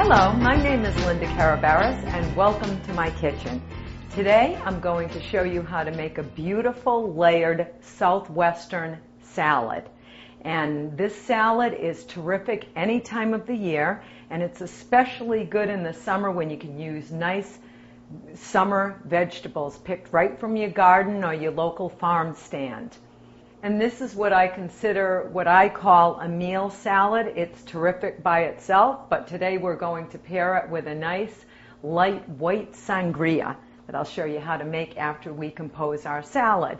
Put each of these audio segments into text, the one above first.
Hello, my name is Linda Carabaras and welcome to my kitchen. Today I'm going to show you how to make a beautiful layered Southwestern salad. And this salad is terrific any time of the year, and it's especially good in the summer when you can use nice summer vegetables picked right from your garden or your local farm stand. And this is what I consider what I call a meal salad. It's terrific by itself, but today we're going to pair it with a nice light white sangria that I'll show you how to make after we compose our salad.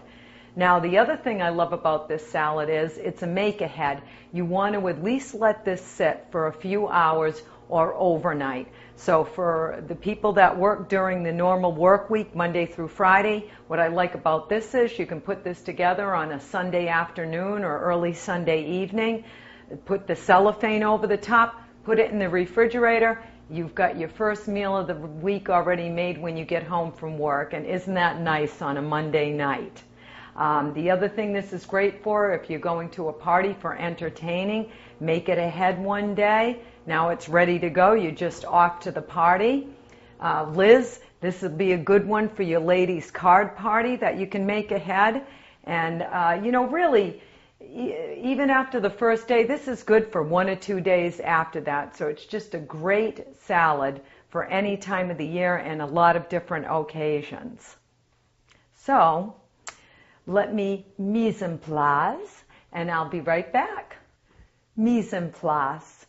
Now, the other thing I love about this salad is it's a make-ahead. You want to at least let this sit for a few hours or overnight. So for the people that work during the normal work week, Monday through Friday, what I like about this is you can put this together on a Sunday afternoon or early Sunday evening, put the cellophane over the top, put it in the refrigerator. You've got your first meal of the week already made when you get home from work, and isn't that nice on a Monday night? The other thing this is great for, if you're going to a party for entertaining, make it ahead one day. Now it's ready to go. You're just off to the party. Liz, this would be a good one for your ladies' card party that you can make ahead. And, really, even after the first day, this is good for 1 or 2 days after that. So it's just a great salad for any time of the year and a lot of different occasions. So let me mise en place, and I'll be right back. Mise en place.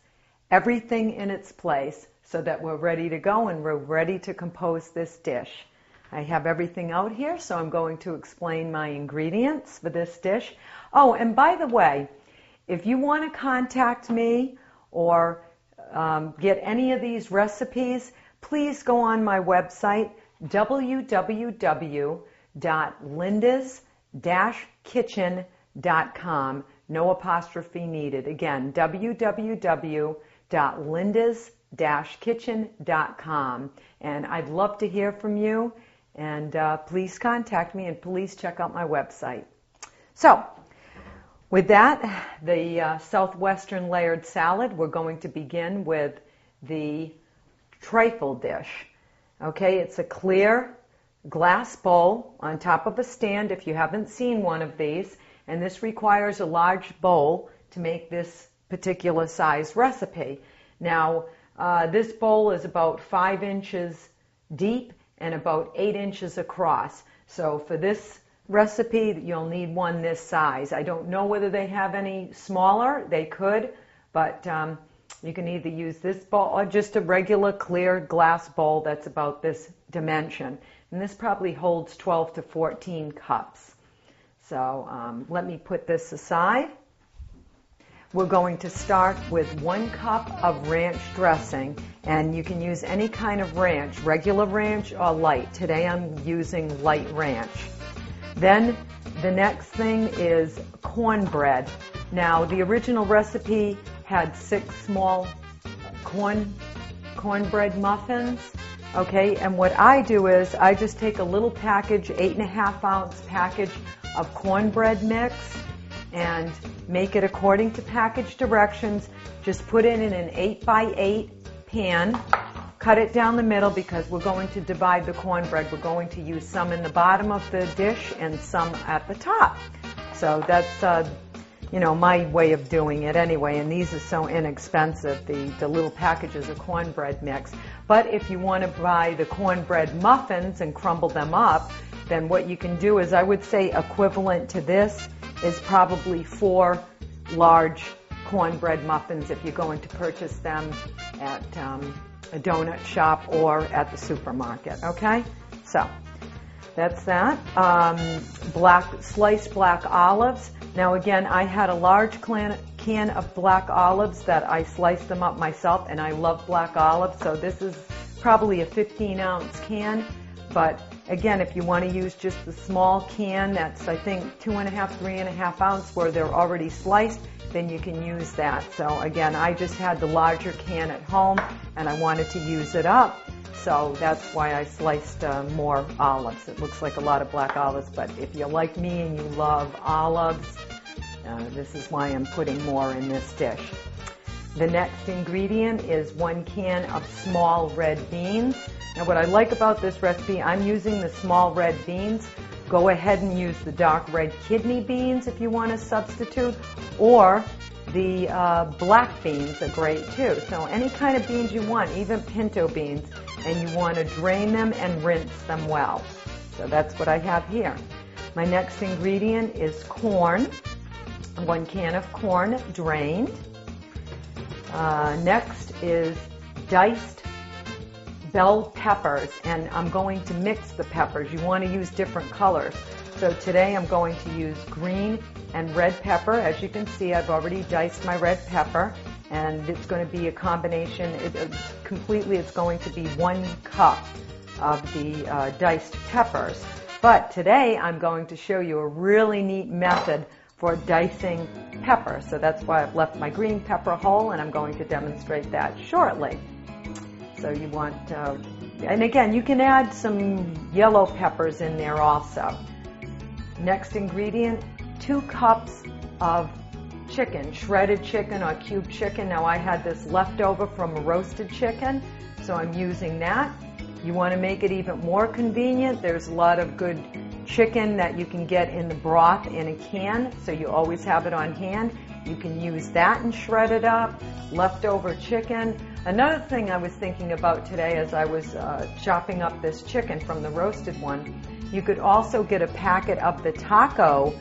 Everything in its place so that we're ready to go and we're ready to compose this dish. I have everything out here, so I'm going to explain my ingredients for this dish. Oh, and by the way, if you want to contact me or get any of these recipes, please go on my website, www.lindas-kitchen.com. No apostrophe needed. Again, www.lindas-kitchen.com. And I'd love to hear from you, and please contact me and please check out my website. So, with that, the Southwestern layered salad, we're going to begin with the trifle dish. Okay, it's a clear glass bowl on top of a stand if you haven't seen one of these, and this requires a large bowl to make this particular size recipe. Now, this bowl is about 5 inches deep and about 8 inches across. So for this recipe, you'll need one this size. I don't know whether they have any smaller. They could, but you can either use this bowl or just a regular clear glass bowl that's about this dimension. And this probably holds 12 to 14 cups. So let me put this aside. We're going to start with 1 cup of ranch dressing, and you can use any kind of ranch, regular ranch or light. Today I'm using light ranch. Then the next thing is cornbread. Now the original recipe had 6 small cornbread muffins. Okay, and what I do is I just take a little package, 8.5 ounce package of cornbread mix, and make it according to package directions. Just put it in an 8x8 pan, cut it down the middle because we're going to divide the cornbread. We're going to use some in the bottom of the dish and some at the top. So that's my way of doing it anyway, and these are so inexpensive, the little packages of cornbread mix. But if you want to buy the cornbread muffins and crumble them up, then what you can do is, I would say equivalent to this is probably 4 large cornbread muffins if you're going to purchase them at a donut shop or at the supermarket, okay? So that's that. Sliced black olives. Now again, I had a large can of black olives that I sliced them up myself, and I love black olives, so this is probably a 15-ounce can. But again, if you want to use just the small can, that's I think 2.5, 3.5 ounce where they're already sliced, then you can use that. So again, I just had the larger can at home and I wanted to use it up. So that's why I sliced more olives. It looks like a lot of black olives, but if you're like me and you love olives, this is why I'm putting more in this dish. The next ingredient is 1 can of small red beans. Now what I like about this recipe, I'm using the small red beans. Go ahead and use the dark red kidney beans if you want to substitute, or the black beans are great too. So any kind of beans you want, even pinto beans, and you want to drain them and rinse them well. So that's what I have here. My next ingredient is corn, 1 can of corn drained. Next is diced bell peppers, and I'm going to mix the peppers. You want to use different colors. So today I'm going to use green and red pepper. As you can see, I've already diced my red pepper, and it's going to be a combination. It's going to be 1 cup of the diced peppers. But today I'm going to show you a really neat method for dicing pepper. So that's why I've left my green pepper whole, and I'm going to demonstrate that shortly. So you want, and again, you can add some yellow peppers in there also. Next ingredient, 2 cups of chicken, shredded chicken or cubed chicken. Now I had this left over from a roasted chicken, so I'm using that. You want to make it even more convenient. There's a lot of good chicken that you can get in the broth in a can, so you always have it on hand. You can use that and shred it up, leftover chicken. Another thing I was thinking about today as I was chopping up this chicken from the roasted one, you could also get a packet of the taco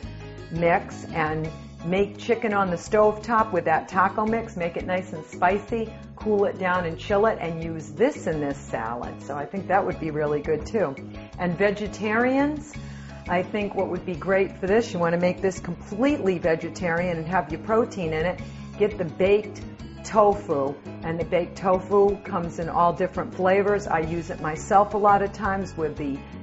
mix and make chicken on the stove top with that taco mix, make it nice and spicy, cool it down and chill it, and use this in this salad. So I think that would be really good too. And vegetarians, I think what would be great for this, you want to make this completely vegetarian and have your protein in it, get the baked tofu. And the baked tofu comes in all different flavors. I use it myself a lot of times with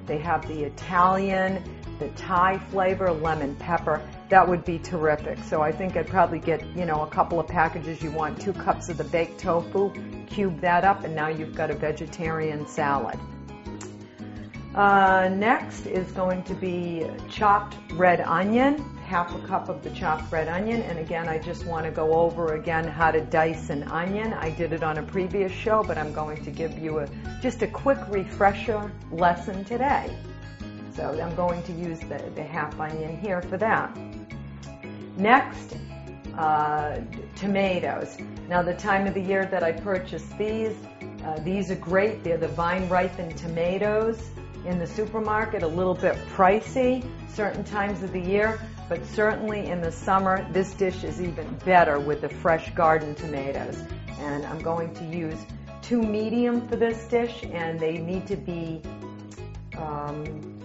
they have the Italian, the Thai flavor, lemon pepper. That would be terrific. So I think I'd probably get, a couple of packages. You want 2 cups of the baked tofu, cube that up, and now you've got a vegetarian salad. Next is going to be chopped red onion, 1/2 cup of the chopped red onion. And again, I just want to go over again how to dice an onion. I did it on a previous show, but I'm going to give you just a quick refresher lesson today. So I'm going to use the half onion here for that. Next, tomatoes. Now the time of the year that I purchased these are great. They're the vine-ripened tomatoes in the supermarket, a little bit pricey certain times of the year, but certainly in the summer this dish is even better with the fresh garden tomatoes. And I'm going to use 2 medium for this dish, and they need to be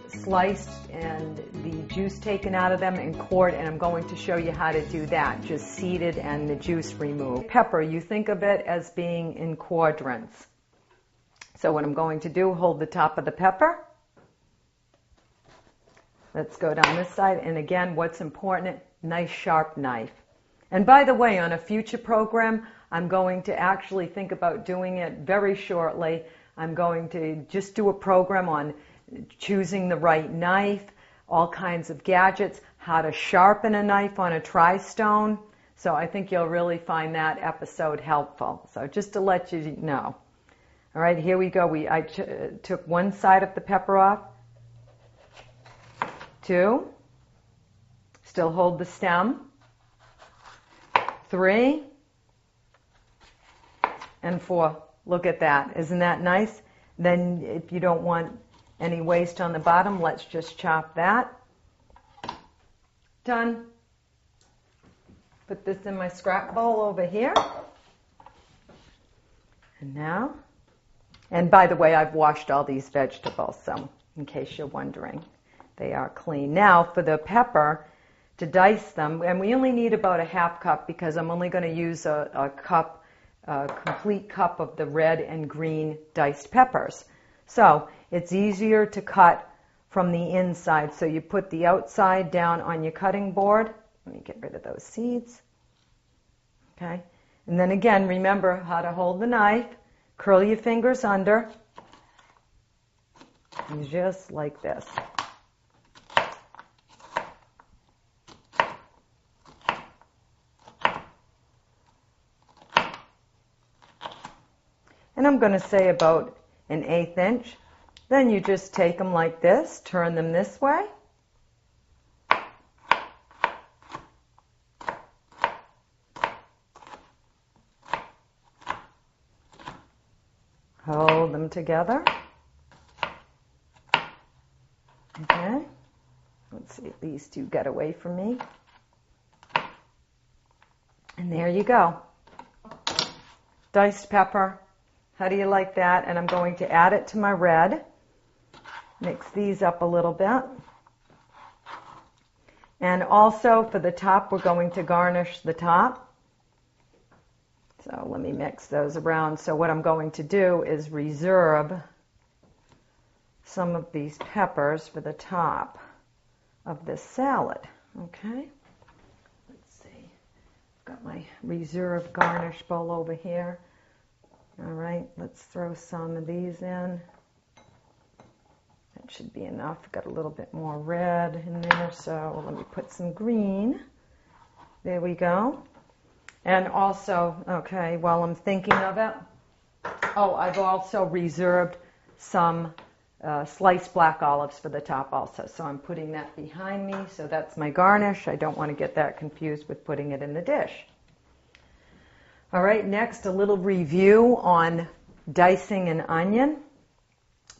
sliced and the juice taken out of them and cored, and I'm going to show you how to do that, just seeded and the juice removed. Pepper, you think of it as being in quadrants. So what I'm going to do, hold the top of the pepper. Let's go down this side, and again, what's important, nice sharp knife. And by the way, on a future program, I'm going to actually think about doing it very shortly. I'm going to just do a program on choosing the right knife, all kinds of gadgets, how to sharpen a knife on a tri-stone. So I think you'll really find that episode helpful. So just to let you know. All right, here we go. I took 1 side of the pepper off. 2. Still hold the stem. 3. And 4. Look at that. Isn't that nice? Then if you don't want any waste on the bottom, let's just chop that. Done. Put this in my scrap bowl over here. And now, and by the way, I've washed all these vegetables, so in case you're wondering, they are clean. Now for the pepper, to dice them, and we only need about a 1/2 cup because I'm only going to use a complete cup of the red and green diced peppers. So it's easier to cut from the inside. So you put the outside down on your cutting board. Let me get rid of those seeds. Okay. And then again, remember how to hold the knife. Curl your fingers under. And just like this. and I'm going to say about 1/8 inch. Then you just take them like this, turn them this way. Hold them together. Okay. Let's see if these two get away from me. And there you go. Diced pepper. How do you like that? And I'm going to add it to my red. Mix these up a little bit. And also for the top, we're going to garnish the top. So let me mix those around. So what I'm going to do is reserve some of these peppers for the top of this salad. Okay? Let's see. I've got my reserve garnish bowl over here. All right, let's throw some of these in. That should be enough. Got a little bit more red in there, so let me put some green. There we go. And also, okay, while I'm thinking of it, I've also reserved some sliced black olives for the top also. So I'm putting that behind me. So that's my garnish. I don't want to get that confused with putting it in the dish. All right, next, a little review on dicing an onion.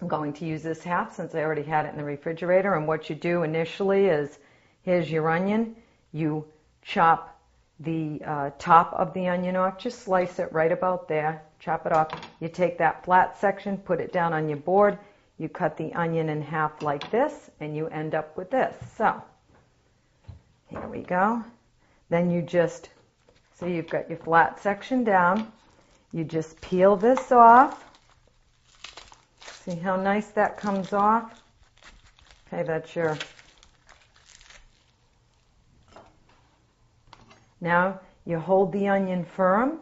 I'm going to use this half since I already had it in the refrigerator. And what you do initially is, here's your onion. You chop the top of the onion off. Just slice it right about there. Chop it off. You take that flat section, put it down on your board. You cut the onion in half like this, and you end up with this. So, here we go. Then you just, so you've got your flat section down. You just peel this off. See how nice that comes off? Okay, that's your... Now, you hold the onion firm.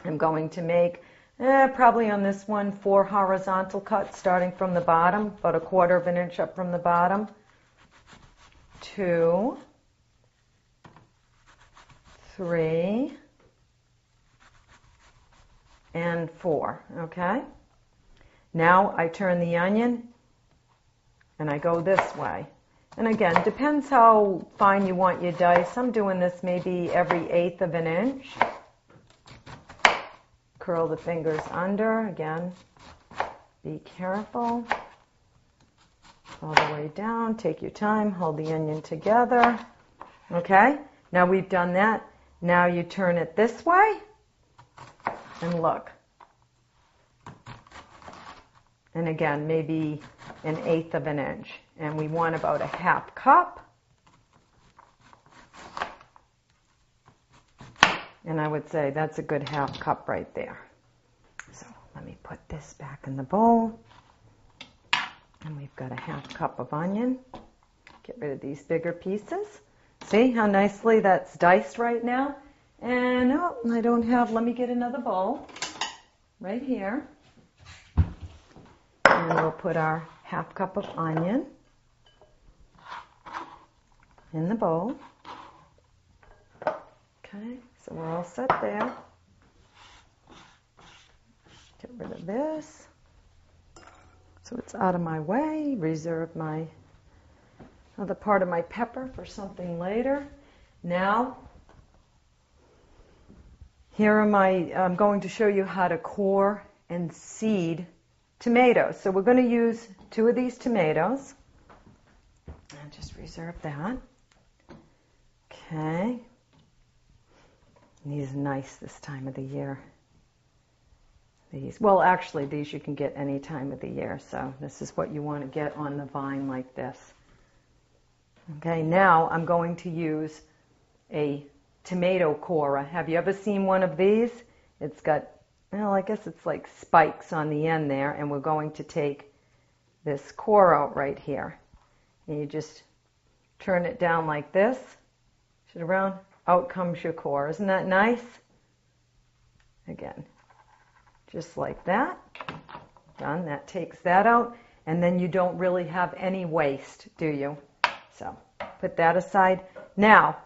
I'm going to make, probably on this one, 4 horizontal cuts starting from the bottom, about 1/4 inch up from the bottom. 2, 3, and 4, okay? Now I turn the onion and I go this way. And again, depends how fine you want your dice. I'm doing this maybe every 1/8 of an inch. Curl the fingers under. Again, be careful. All the way down. Take your time. Hold the onion together. Okay? Now we've done that. Now you turn it this way. And look. And again, maybe 1/8 of an inch. And we want about 1/2 cup. And I would say that's a good 1/2 cup right there. So let me put this back in the bowl. And we've got 1/2 cup of onion. Get rid of these bigger pieces. See how nicely that's diced right now? And I don't have, let me get another bowl right here. And we'll put our 1/2 cup of onion in the bowl. Okay, so we're all set there. Get rid of this. So it's out of my way. Reserve my other part of my pepper for something later. Now, here are I'm going to show you how to core and seed tomatoes. So we're going to use 2 of these tomatoes. And just reserve that. Okay. These are nice this time of the year. Well, actually, these you can get any time of the year. So this is what you want to get on the vine like this. Okay, now I'm going to use a tomato corer. Have you ever seen one of these? It's got, well, I guess it's like spikes on the end there, and we're going to take this core out right here. And you just turn it down like this, push it around, out comes your core. Isn't that nice? Again, just like that. Done. That takes that out, and then you don't really have any waste, do you? So put that aside. Now,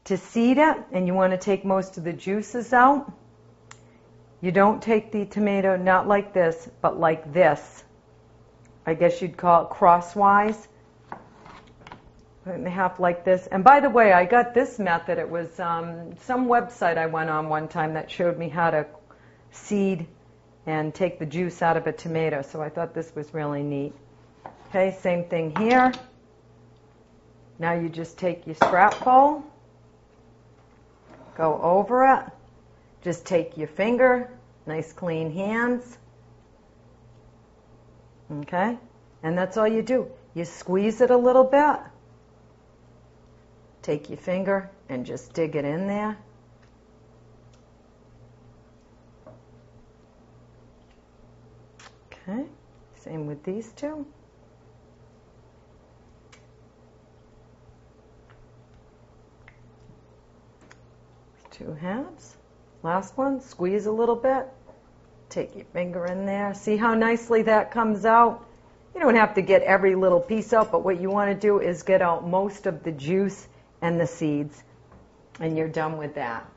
to seed it, and you want to take most of the juices out, You don't take the tomato, not like this, but like this. I guess you'd call it crosswise. Put it in half like this. And by the way, I got this method. It was some website I went on one time that showed me how to seed and take the juice out of a tomato. So I thought this was really neat. Okay, same thing here. Now you just take your scrap bowl, go over it. Just take your finger, nice clean hands. Okay, and that's all you do. You squeeze it a little bit. Take your finger and just dig it in there. Okay, same with these two. Two halves. Last one, squeeze a little bit. Take your finger in there. See how nicely that comes out? You don't have to get every little piece out, but what you want to do is get out most of the juice and the seeds. And you're done with that.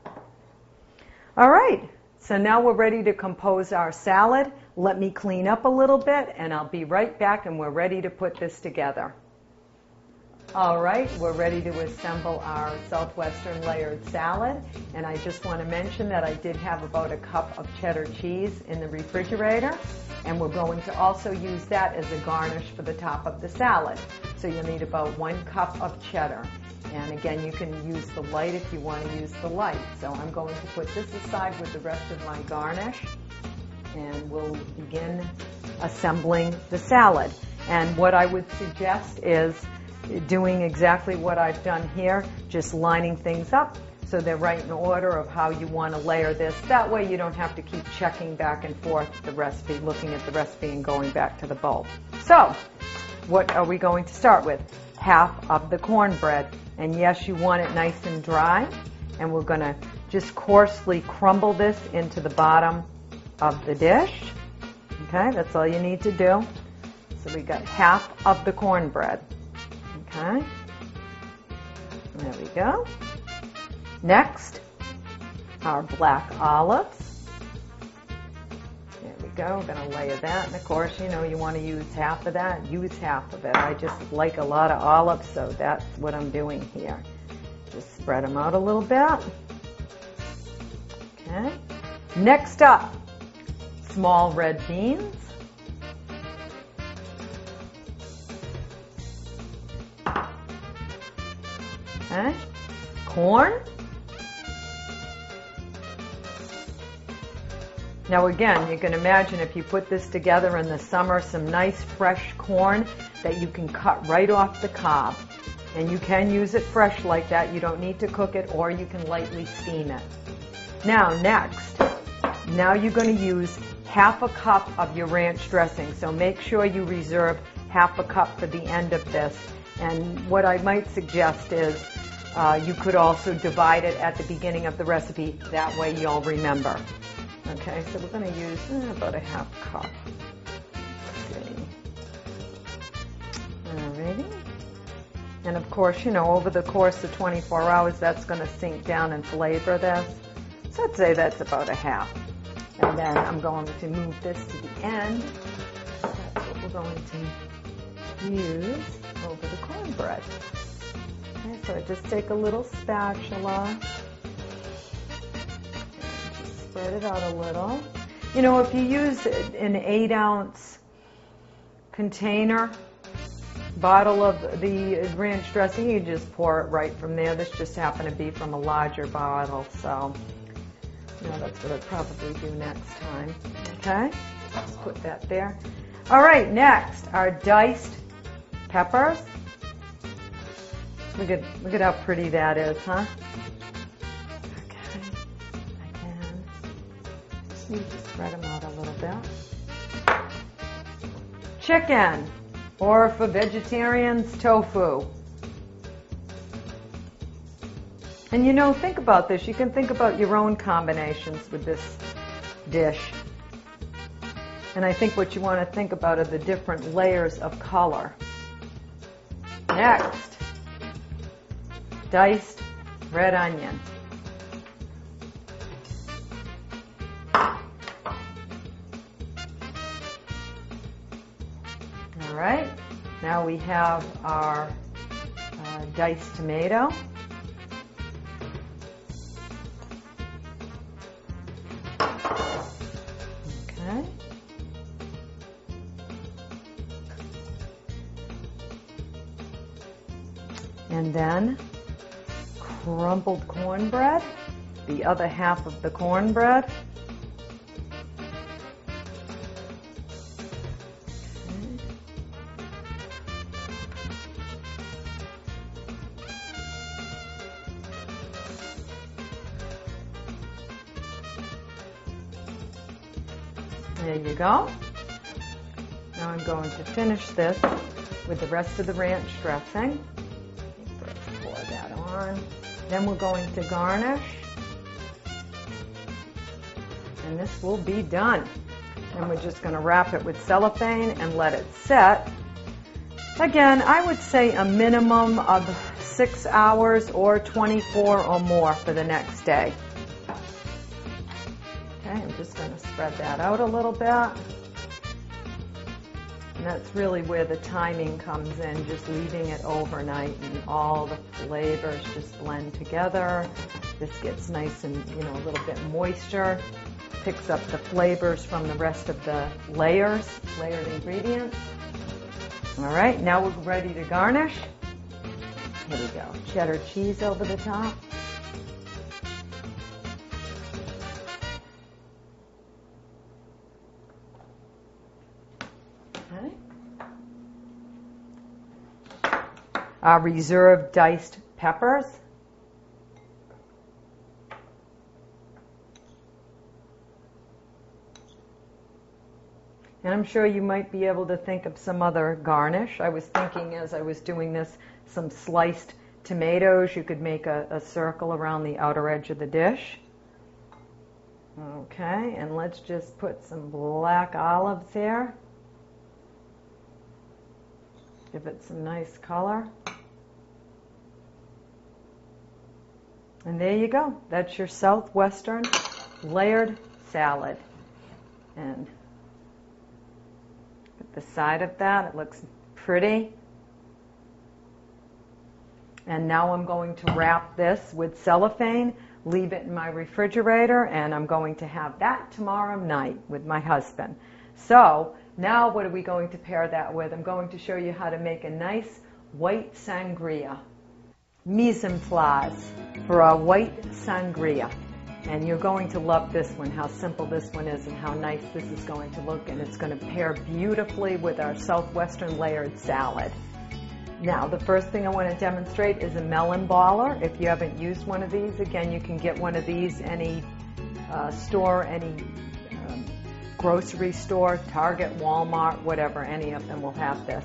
All right, so now we're ready to compose our salad. Let me clean up a little bit, and I'll be right back, and we're ready to put this together. All right, we're ready to assemble our Southwestern layered salad. And I just want to mention that I did have about a cup of cheddar cheese in the refrigerator. And we're going to also use that as a garnish for the top of the salad. So you'll need about 1 cup of cheddar. And again, you can use the light if you want to use the light. So I'm going to put this aside with the rest of my garnish. And we'll begin assembling the salad. And what I would suggest is doing exactly what I've done here, just lining things up so they're right in order of how you want to layer this. That way you don't have to keep checking back and forth the recipe, looking at the recipe and going back to the bowl. So, what are we going to start with? Half of the cornbread. And yes, you want it nice and dry. And we're going to just coarsely crumble this into the bottom of the dish. Okay, that's all you need to do. So we got half of the cornbread. Okay, there we go. Next, our black olives. There we go. We're going to layer that. And of course, you know, you want to use half of that. Use half of it. I just like a lot of olives, so that's what I'm doing here. Just spread them out a little bit. Okay. Next up, small red beans. Okay. Corn. Now again, you can imagine if you put this together in the summer, some nice fresh corn that you can cut right off the cob. And you can use it fresh like that. You don't need to cook it, or you can lightly steam it. Now next, now you're going to use half a cup of your ranch dressing. So make sure you reserve half a cup for the end of this. And what I might suggest is you could also divide it at the beginning of the recipe. That way you'll remember. Okay, so we're going to use about a half cup. Let's see. Alrighty. And of course, you know, over the course of 24 hours, that's going to sink down and flavor this. So I'd say that's about a half. And then I'm going to move this to the end. That's what we're going to use over the cornbread. Okay, so just take a little spatula. Just spread it out a little. You know, if you use an 8-ounce container, bottle of the ranch dressing, you just pour it right from there. This just happened to be from a larger bottle, so you know, that's what I'd probably do next time. Okay, let's put that there. All right, next, our diced peppers. Look at how pretty that is, huh? Okay, again, just need to spread them out a little bit. Chicken, or for vegetarians, tofu. And you know, think about this. You can think about your own combinations with this dish. And I think what you want to think about are the different layers of color. Next, diced red onion. right, now we have our diced tomato. Okay. And then crumbled cornbread, the other half of the cornbread. There you go. Now I'm going to finish this with the rest of the ranch dressing. First pour that on. Then we're going to garnish. And this will be done. And we're just going to wrap it with cellophane and let it set. Again, I would say a minimum of 6 hours or 24 or more for the next day. Okay, I'm just going to spread that out a little bit. And that's really where the timing comes in, just leaving it overnight and all the flavors just blend together. This gets nice and, a little bit moisture, picks up the flavors from the rest of the layered ingredients. All right, now we're ready to garnish. Here we go, cheddar cheese over the top. Our reserved diced peppers. And I'm sure you might be able to think of some other garnish. I was thinking as I was doing this, some sliced tomatoes. You could make a circle around the outer edge of the dish. Okay, and let's just put some black olives here. Give it some nice color. And there you go. That's your Southwestern layered salad. And at the side of that, it looks pretty. And now I'm going to wrap this with cellophane, leave it in my refrigerator, and I'm going to have that tomorrow night with my husband. So now what are we going to pair that with? I'm going to show you how to make a nice white sangria. Mise en place for a white sangria. And you're going to love this one, how simple this one is and how nice this is going to look. And it's going to pair beautifully with our Southwestern layered salad. Now, the first thing I want to demonstrate is a melon baller. If you haven't used one of these, again, you can get one of these any store, any grocery store, Target, Walmart, whatever, any of them will have this.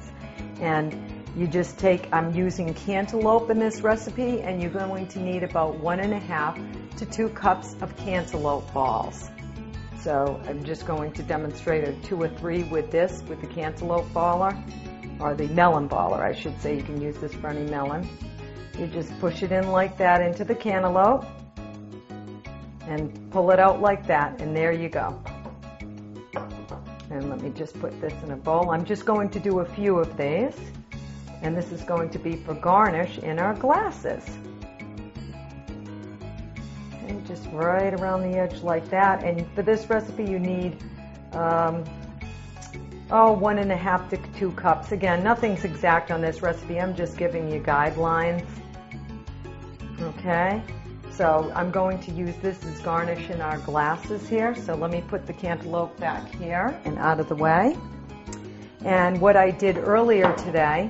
And you just take, I'm using cantaloupe in this recipe, and you're going to need about 1.5 to 2 cups of cantaloupe balls. So I'm just going to demonstrate a 2 or 3 with this, with the cantaloupe baller, or the melon baller, I should say. You can use this for any melon. You just push it in like that into the cantaloupe, and pull it out like that, and there you go. And let me just put this in a bowl. I'm just going to do a few of these. And this is going to be for garnish in our glasses. And just right around the edge like that. And for this recipe you need 1.5 to 2 cups. Again, nothing's exact on this recipe. I'm just giving you guidelines. Okay. So I'm going to use this as garnish in our glasses here. So let me put the cantaloupe back here and out of the way. And what I did earlier today,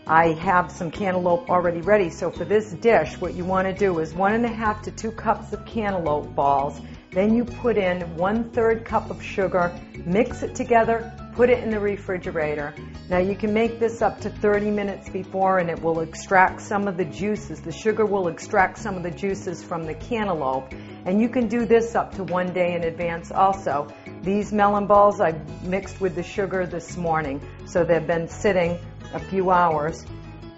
I have some cantaloupe already ready. So for this dish, what you want to do is 1.5 to 2 cups of cantaloupe balls. Then you put in 1/3 cup of sugar, mix it together, put it in the refrigerator. Now you can make this up to 30 minutes before, and it will extract some of the juices. The sugar will extract some of the juices from the cantaloupe. And you can do this up to 1 day in advance also. These melon balls I mixed with the sugar this morning, so they've been sitting a few hours.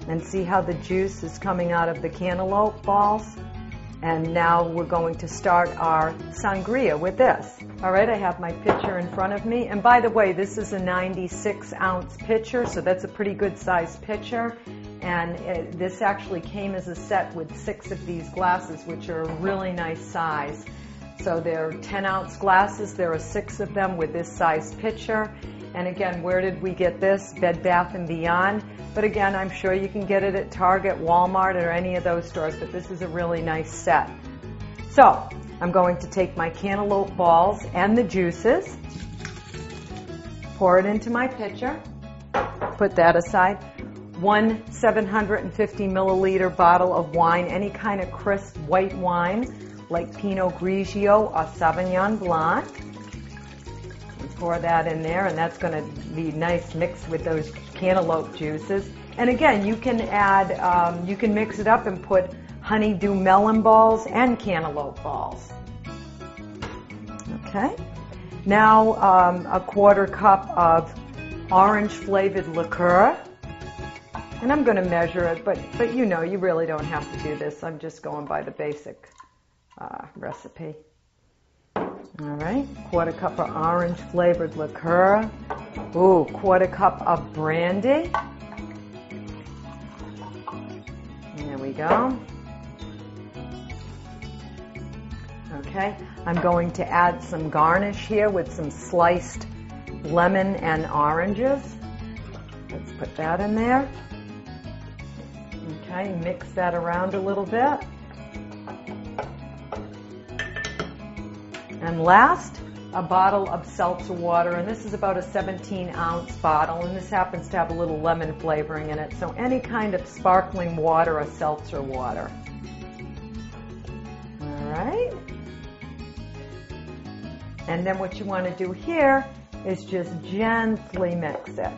And see how the juice is coming out of the cantaloupe balls? And now we're going to start our sangria with this. All right, I have my pitcher in front of me. And by the way, this is a 96-ounce pitcher, so that's a pretty good sized pitcher. And this actually came as a set with 6 of these glasses, which are a really nice size. So they're 10-ounce glasses. There are 6 of them with this size pitcher. And again, where did we get this? Bed Bath & Beyond. But again, I'm sure you can get it at Target, Walmart, or any of those stores, but this is a really nice set. So, I'm going to take my cantaloupe balls and the juices, pour it into my pitcher, put that aside. 1 750 milliliter bottle of wine, any kind of crisp white wine, like Pinot Grigio or Sauvignon Blanc. Pour that in there, and that's going to be nice mixed with those cantaloupe juices. And again, you can add, you can mix it up and put honeydew melon balls and cantaloupe balls. Okay. Now a 1/4 cup of orange flavored liqueur. And I'm going to measure it, but you know, you really don't have to do this. I'm just going by the basic recipe. All right, 1/4 cup of orange flavored liqueur. Ooh, 1/4 cup of brandy. And there we go. Okay, I'm going to add some garnish here with some sliced lemon and oranges. Let's put that in there. Okay, mix that around a little bit. And last, a bottle of seltzer water, and this is about a 17-ounce bottle, and this happens to have a little lemon flavoring in it, so any kind of sparkling water or seltzer water. All right. And then what you want to do here is just gently mix it,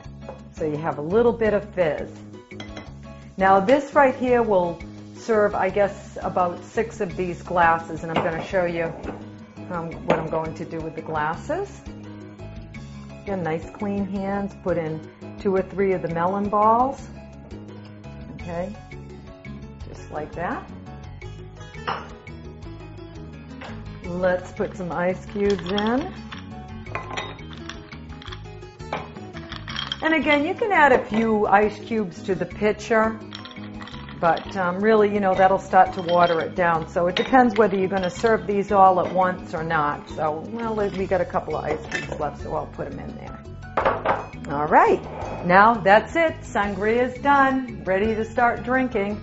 so you have a little bit of fizz. Now this right here will serve, I guess, about 6 of these glasses, and I'm going to show you what I'm going to do with the glasses. Again, nice clean hands. Put in 2 or 3 of the melon balls. Okay, just like that. Let's put some ice cubes in. And again, you can add a few ice cubes to the pitcher. But really, you know, that'll start to water it down. So it depends whether you're going to serve these all at once or not. So, well, we got a couple of ice cubes left, so I'll put them in there. All right. Now that's it. Sangria is done. Ready to start drinking.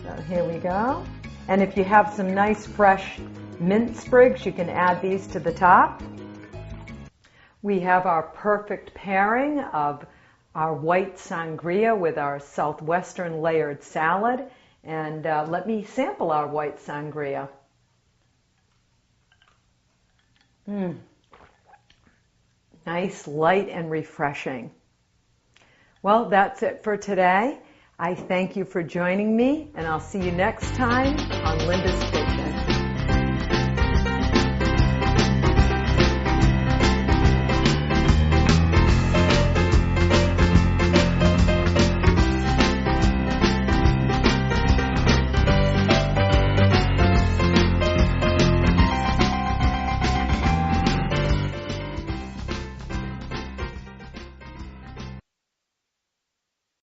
So here we go. And if you have some nice fresh mint sprigs, you can add these to the top. We have our perfect pairing of our white sangria with our Southwestern layered salad. And let me sample our white sangria. Nice, light, and refreshing. Well, that's it for today. I thank you for joining me, and I'll see you next time on Linda's Kitchen.